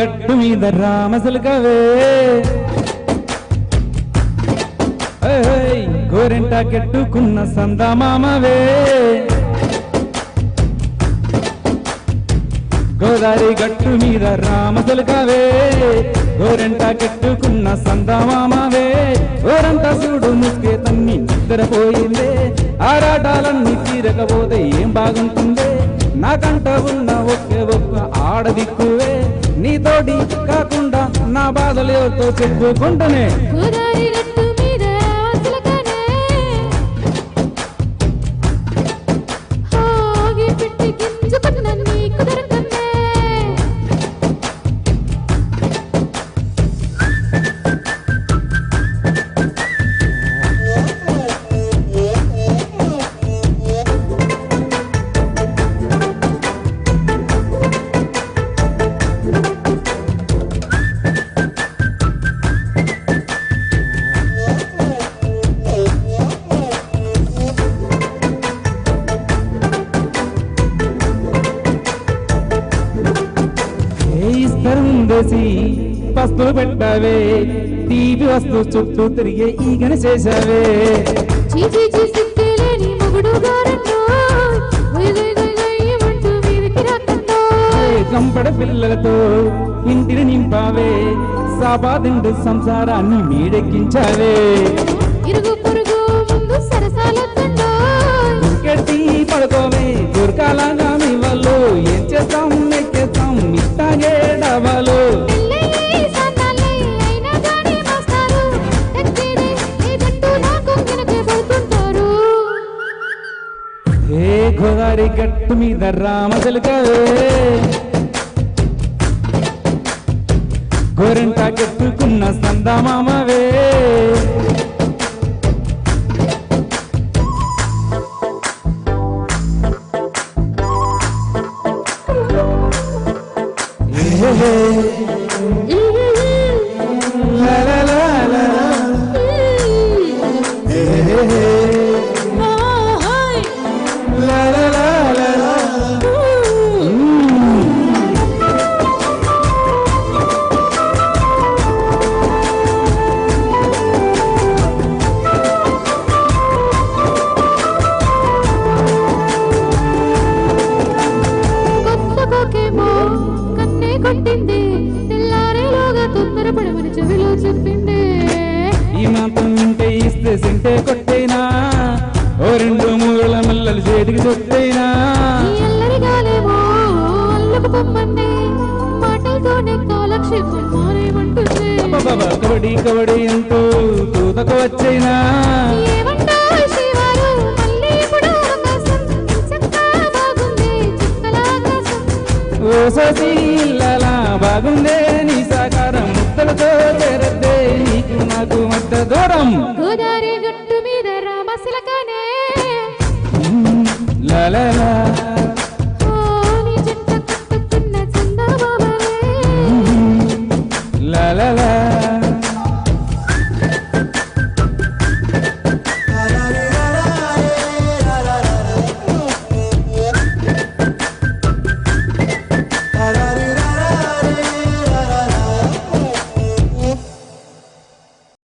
గట్టు మీద రామసలుకవే గోరెంట కెట్టుకున్న సందమామవే గోదారి గట్టు మీద రామసలుకవే గోరెంట కెట్టుకున్న సందమామవే ఓరంతా చూడు ముసుకే తన్ని నిద్రపోయిందే ఆరాటాలన్నీ తీరకపోతే ఏం బాగుంటుందే నాకంట ఉన్న ఒకే ఒక్క ఆడదిక్కువే నీతోటి కాకుండా నా బాధలు ఎవరితో చెప్పుకుంటూనే పస్తులు పెట్టావే టీవీ వస్తూ చుట్టూ తిరిగే ఈగన చేశావే కంపడ పిల్లలతో ఇంటిని నింపావే సాబాదిండు సంసారాన్ని మీడెక్కించావే దుర్కెట్టి పడుకోవే దుర్గాలాగా మీ వాళ్ళు ఏం చేస్తాం ఎక్కేస్తాం ఇస్తాగే డబాలు గోదారి గట్టు మీద రామసలుకవే గోరెంట కెట్టుకున్న సందమామవే ఈ మాత్రం వింటే ఇస్తే సింటే కొట్టేనా ఓ రెండు మూల మల్లలు చేతికి చుట్టేనా కబడ్డీ కబడ్డీ అంటూ తూతకు వచ్చేనా ఓ సోసి ఇల్లలా బాగుందే నీ సాకారం ముద్దలతో చేరద్దే నీకు నాకు మధ్య దూరం గోదారి గట్టు మీద రామశిలకనే లా